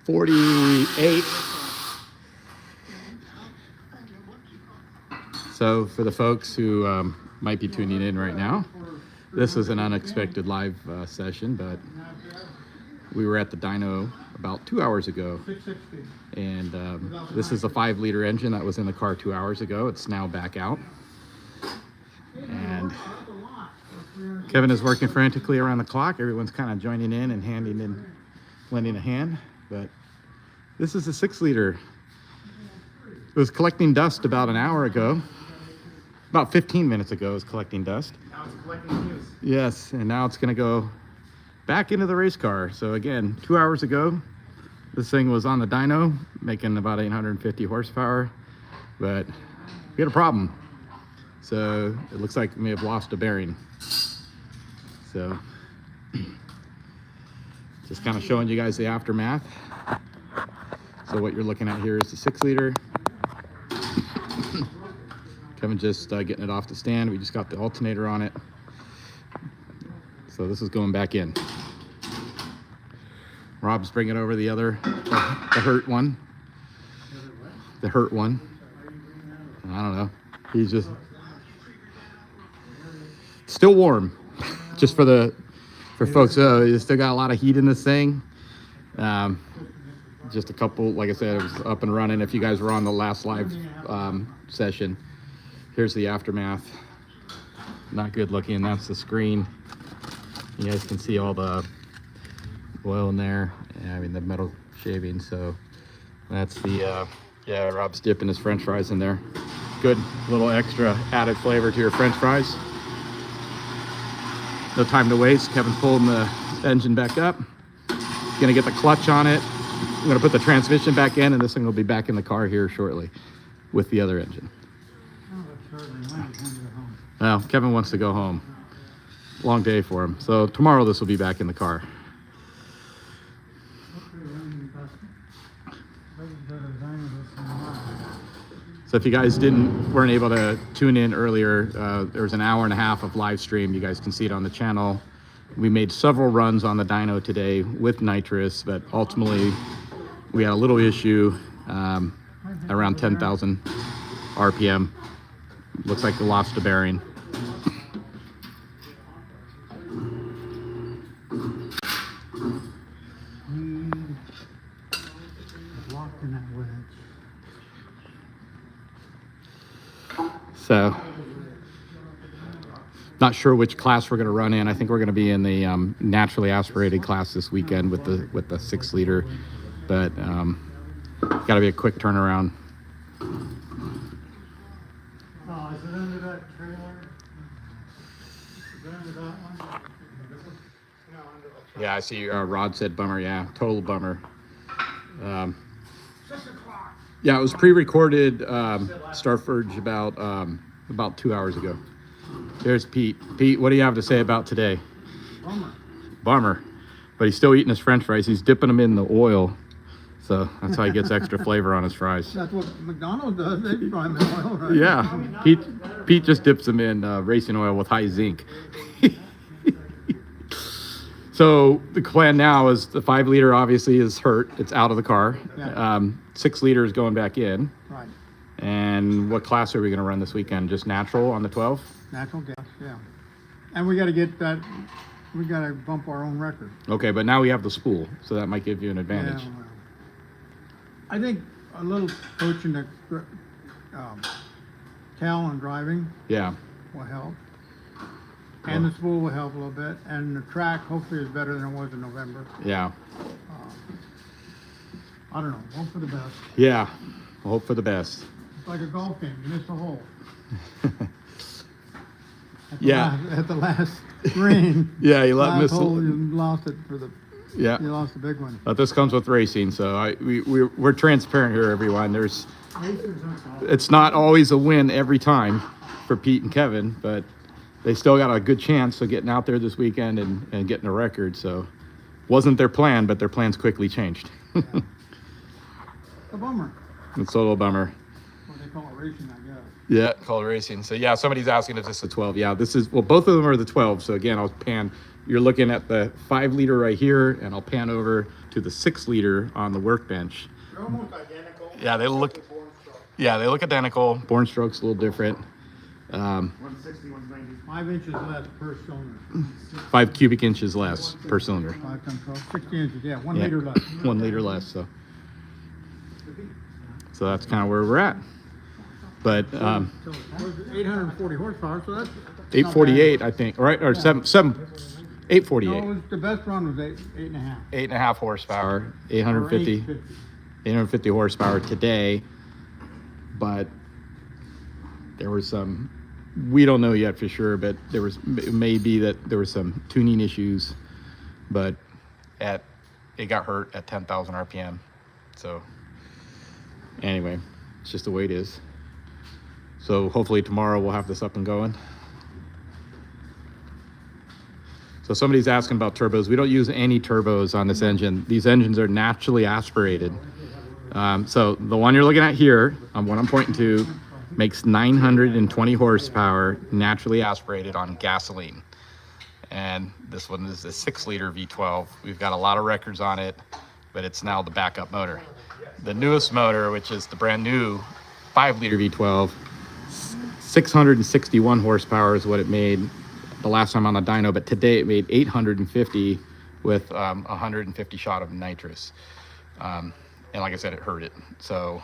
$48. So for the folks who might be tuning in right now, this is an unexpected live session, but we were at the dyno about 2 hours ago, and this is a 5-liter engine that was in the car 2 hours ago. It's now back out, and Kevin is working frantically around the clock. Everyone's kind of joining in and lending a hand, but this is a 6-liter. It was collecting dust about an hour ago. About 15 minutes ago, it was collecting dust. Now it's collecting juice. Yes, and now it's going to go back into the race car. So again, 2 hours ago, this thing was on the dyno, making about 850 horsepower, but we had a problem. So it looks like we may have lost a bearing. So just kind of showing you guys the aftermath. So what you're looking at here is the 6-liter. Kevin just getting it off the stand. We just got the alternator on it. So this is going back in. Rob's bringing over the other, the hurt one. The hurt one. I don't know. He's just still warm. Just for folks, you still got a lot of heat in this thing. Just a couple, like I said, it was up and running. If you guys were on the last live session, here's the aftermath. Not good looking. That's the screen. You guys can see all the oil in there. I mean, the metal shaving. So that's the, yeah, Rob's dipping his French fries in there. Good little extra added flavor to your French fries. No time to waste. Kevin's pulling the engine back up. Gonna get the clutch on it. I'm gonna put the transmission back in, and this thing will be back in the car here shortly with the other engine. Well, Kevin wants to go home. Long day for him. So tomorrow this will be back in the car. So if you guys weren't able to tune in earlier, there was an hour and a half of live stream. You guys can see it on the channel. We made several runs on the dyno today with nitrous, but ultimately we had a little issue around 10,000 RPM. Looks like we lost a bearing. Locked in that wedge. So, not sure which class we're going to run in. I think we're going to be in the naturally aspirated class this weekend with the 6-liter, but got to be a quick turnaround. Oh, is it under that trailer? Is it under that one? No, under the trailer. Yeah, I see Rod said bummer. Yeah, total bummer. 6 o'clock. Yeah, it was pre-recorded Starforge about 2 hours ago. There's Pete. Pete, what do you have to say about today? Bummer. Bummer. But he's still eating his French fries. He's dipping them in the oil. So that's how he gets extra flavor on his fries. That's what McDonald's does. They fry them in oil, right? Yeah, Pete just dips them in racing oil with high zinc. So the plan now is the 5-liter obviously is hurt. It's out of the car. Yeah. 6-liter is going back in. Right. And what class are we going to run this weekend? Just natural on the 12? Natural gas, yeah. And we got to get that, we got to bump our own record. Okay, but now we have the spool, so that might give you an advantage. Yeah, well, I think a little coaching the Cal on driving Yeah. will help. And the spool will help a little bit. And the track hopefully is better than it was in November. Yeah. I don't know, hope for the best. Yeah. We'll hope for the best. It's like a golf game, you miss a hole. At the last green. Yeah, you let last miss. hole, you lost it for the. Yeah. You lost the big one. But this comes with racing, so we're transparent here, everyone. It's not always a win every time for Pete and Kevin, but they still got a good chance of getting out there this weekend and getting a record. So wasn't their plan, but their plans quickly changed. Yeah. A bummer. It's a little bummer. What they call it racing, I guess. Yeah, call it racing. So yeah, somebody's asking if this is a 12. Yeah, this is, well, both of them are the 12. So again, I'll pan. you're looking at the 5 liter right here, and I'll pan over to the 6 liter on the workbench. They're almost identical. Yeah, they look. Except for born stroke. Yeah, they look identical. Born stroke's a little different. 160, 190. 5 inches less per cylinder. 5 cubic inches less per cylinder. 5 times 12, 60 inches, yeah, 1 Yeah. liter less. 1 liter less. So that's kind of where we're at. But So, 840 horsepower, so that's 848, I think, right? Or 848. No, the best run was 8.5. 8.5 horsepower, 850 horsepower today. But there was some, we don't know yet for sure, but it may be that there were some tuning issues, but it got hurt at 10,000 RPM. So anyway, it's just the way it is. So hopefully tomorrow we'll have this up and going. So somebody's asking about turbos. We don't use any turbos on this engine. These engines are naturally aspirated. So the one you're looking at here, what I'm pointing to, makes 920 horsepower naturally aspirated on gasoline. And this one is a 6 liter V12. We've got a lot of records on it, but it's now the backup motor. The newest motor, which is the brand new 5 liter V12, 661 horsepower is what it made the last time on the dyno, but today it made 850 with 150 shot of nitrous. And like I said, it hurt it. So,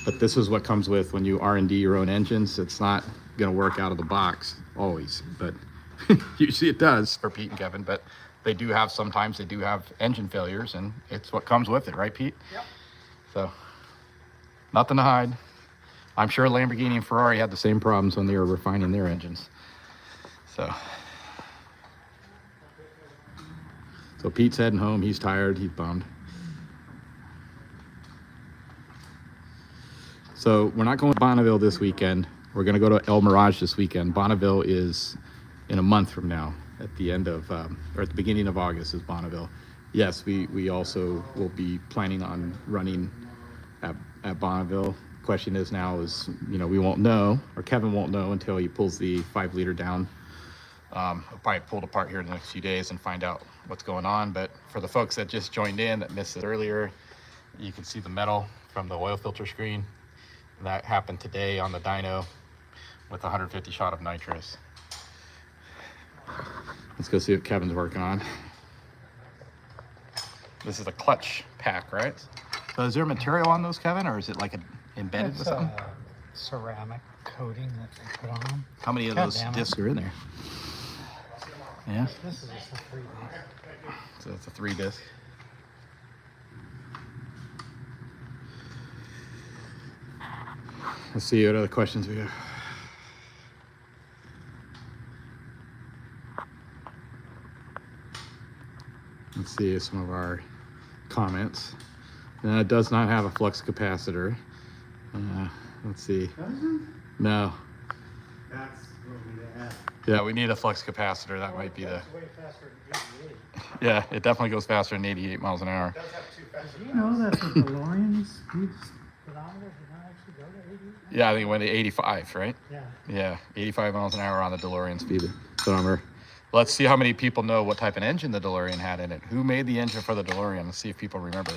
but this is what comes with when you R&D your own engines. It's not gonna work out of the box always, but usually it does for Pete and Kevin, but they do have, sometimes they do have engine failures, and it's what comes with it, right, Pete? Yep. So, nothing to hide. I'm sure Lamborghini and Ferrari had the same problems when they were refining their engines. So Pete's heading home. He's tired. He's bummed. So we're not going to Bonneville this weekend. We're going to go to El Mirage this weekend. Bonneville is in a month from now, at the end of, or at the beginning of August is Bonneville. Yes, we also will be planning on running at Bonneville. Question is now is, we won't know, or Kevin won't know until he pulls the 5 liter down. I'll probably pull it apart here in the next few days and find out what's going on. But for the folks that just joined in that missed it earlier, you can see the metal from the oil filter screen. That happened today on the dyno with 150 shot of nitrous. Let's go see what Kevin's working on. This is a clutch pack, right? So is there material on those, Kevin, or is it like embedded with something? Ceramic coating that they put on them. How many of those discs are in there? Yeah. This is just a 3 disc. So it's a 3 disc. Let's see what other questions we have. Let's see some of our comments. It does not have a flux capacitor. Let's see. Doesn't? No. That's what we have. Yeah, we need a flux capacitor. That might be the. It's way faster than 88. Yeah, it definitely goes faster than 88 miles an hour. It does have 2 faster. Do you know that the DeLorean speed speedometer did not actually go to 80? Yeah, I think it went to 85, right? Yeah. Yeah, 85 miles an hour on the DeLorean speedometer. Let's see how many people know what type of engine the DeLorean had in it. Who made the engine for the DeLorean? Let's see if people remember.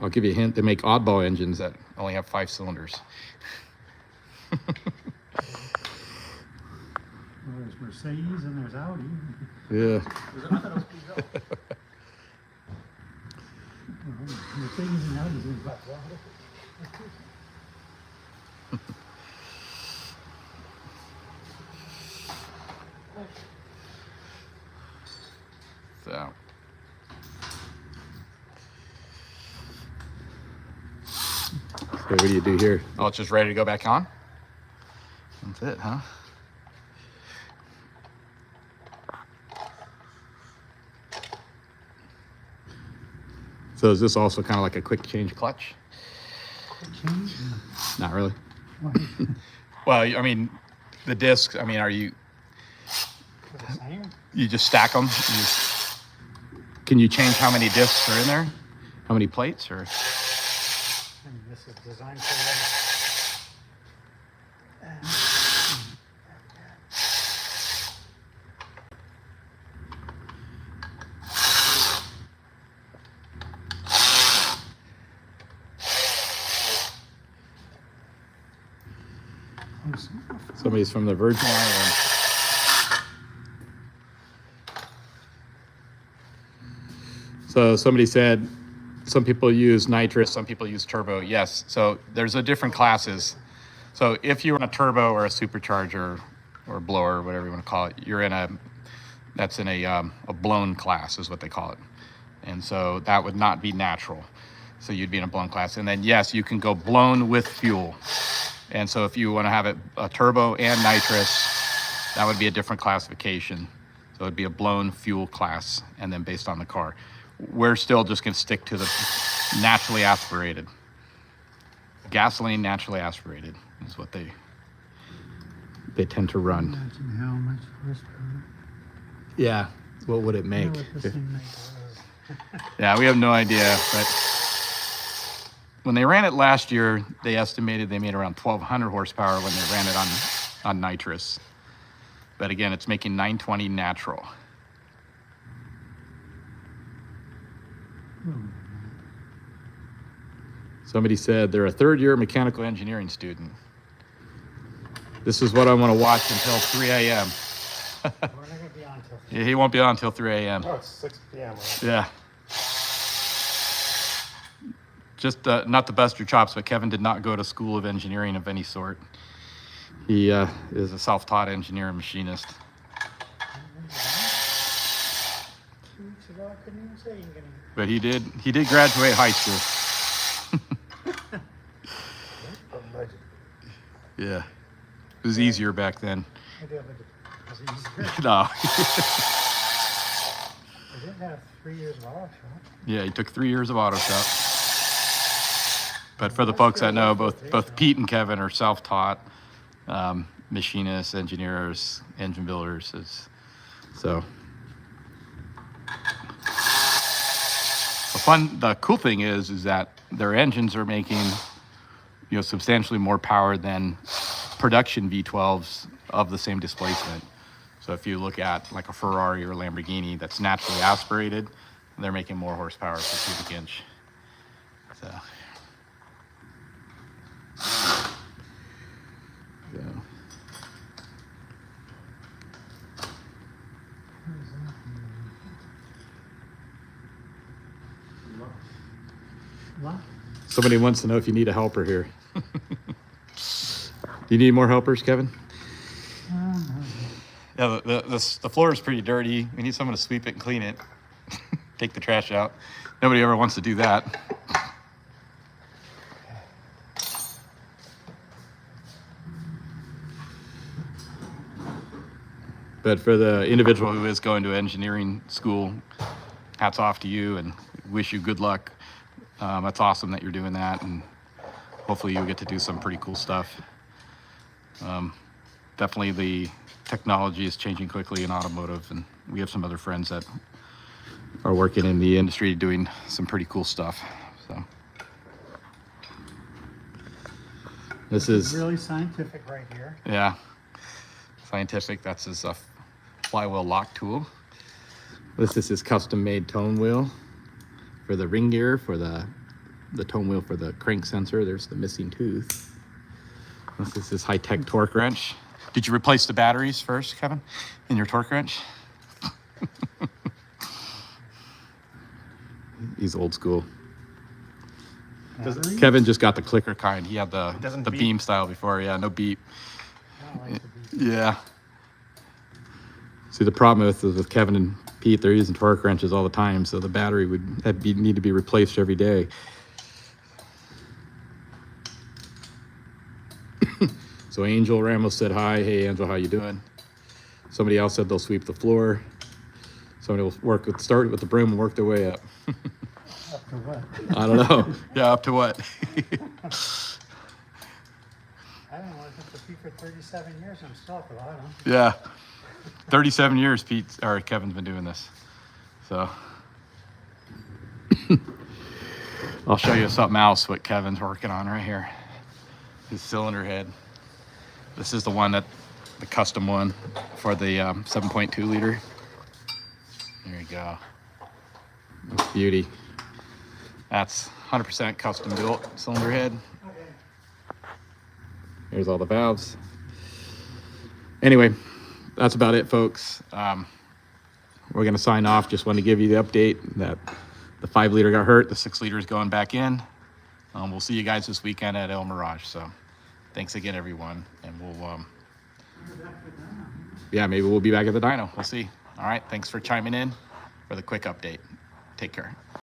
I'll give you a hint. They make oddball engines that only have 5 cylinders. Well, there's Mercedes and there's Audi. Yeah. Mercedes and Audi is about So. So what do you do here? Oh, it's just ready to go back on? That's it, huh? So is this also kind of like a quick change clutch? change. Not really. Why? Well, I mean, the discs, I mean, are you, For the same? you just stack them? Can you change how many discs are in there? How many plates or? And this is designed for Somebody's from the Virgin Islands. So somebody said some people use nitrous, some people use turbo. Yes, so there's a different classes. So if you're in a turbo or a supercharger or blower, whatever you want to call it, you're in that's in a blown class is what they call it. And so that would not be natural. So you'd be in a blown class. And then yes, you can go blown with fuel. And so if you want to have it a turbo and nitrous, that would be a different classification. So it'd be a blown fuel class, and then based on the car. We're still just going to stick to the naturally aspirated. Gasoline naturally aspirated is what they tend to run. Imagine how much horsepower. Yeah, what would it make? What this thing makes. Yeah, we have no idea, but when they ran it last year, they estimated they made around 1,200 horsepower when they ran it on nitrous. But again, it's making 920 natural. Somebody said they're a third-year mechanical engineering student. This is what I want to watch until 3 a.m. We're not going to be on till. Yeah, he won't be on until 3 a.m. Oh, it's 6 p.m. Right? Yeah. Just not to bust your chops, but Kevin did not go to school of engineering of any sort. He is a self-taught engineer and machinist. 2 weeks ago, I couldn't even say you're going to. But he did graduate high school. Yeah. It was easier back then. Maybe it was easier. No. I did have 3 years of auto shop. Yeah, he took 3 years of auto shop. But for the folks that know, both Pete and Kevin are self-taught machinists, engineers, engine builders. So the cool thing is that their engines are making substantially more power than production V12s of the same displacement. So if you look at like a Ferrari or a Lamborghini that's naturally aspirated, they're making more horsepower per cubic inch. So. What? Somebody wants to know if you need a helper here. Do you need more helpers, Kevin? Yeah, the floor is pretty dirty. We need someone to sweep it and clean it. Take the trash out. Nobody ever wants to do that. But for the individual who is going to engineering school, hats off to you and wish you good luck. That's awesome that you're doing that, and hopefully you'll get to do some pretty cool stuff. Definitely the technology is changing quickly in automotive, and we have some other friends that are working in the industry doing some pretty cool stuff. So this is really scientific right here. Yeah, scientific. That's his flywheel lock tool. This is his custom-made tone wheel for the ring gear, for the tone wheel for the crank sensor. There's the missing tooth. This is his high-tech torque wrench. Did you replace the batteries first, Kevin, in your torque wrench? He's old school. Batteries? Kevin just got the clicker kind. He had the beep. beam style before. Yeah, no beep. I don't like the beep. Yeah. See, the problem with Kevin and Pete, they're using torque wrenches all the time, so the battery would need to be replaced every day. So Angel Ramos said hi. Hey, Angel, how you doing? Somebody else said they'll sweep the floor. Somebody will start with the broom and work their way up. Up to what? I don't know. Yeah, up to what? I don't know. I've been with Pete for 37 years. I'm still at the bottom. Yeah. 37 years Kevin's been doing this. So I'll show you something else what Kevin's working on right here. His cylinder head. This is the custom one for the 7.2 liter. There you go. Beauty. That's 100% custom built cylinder head. Okay. Here's all the valves. Anyway, that's about it, folks. We're going to sign off. Just wanted to give you the update that the 5-liter got hurt. The 6-liter is going back in. We'll see you guys this weekend at El Mirage. So thanks again, everyone. And we'll, yeah, maybe we'll be back at the dyno. We'll see. All right. Thanks for chiming in for the quick update. Take care.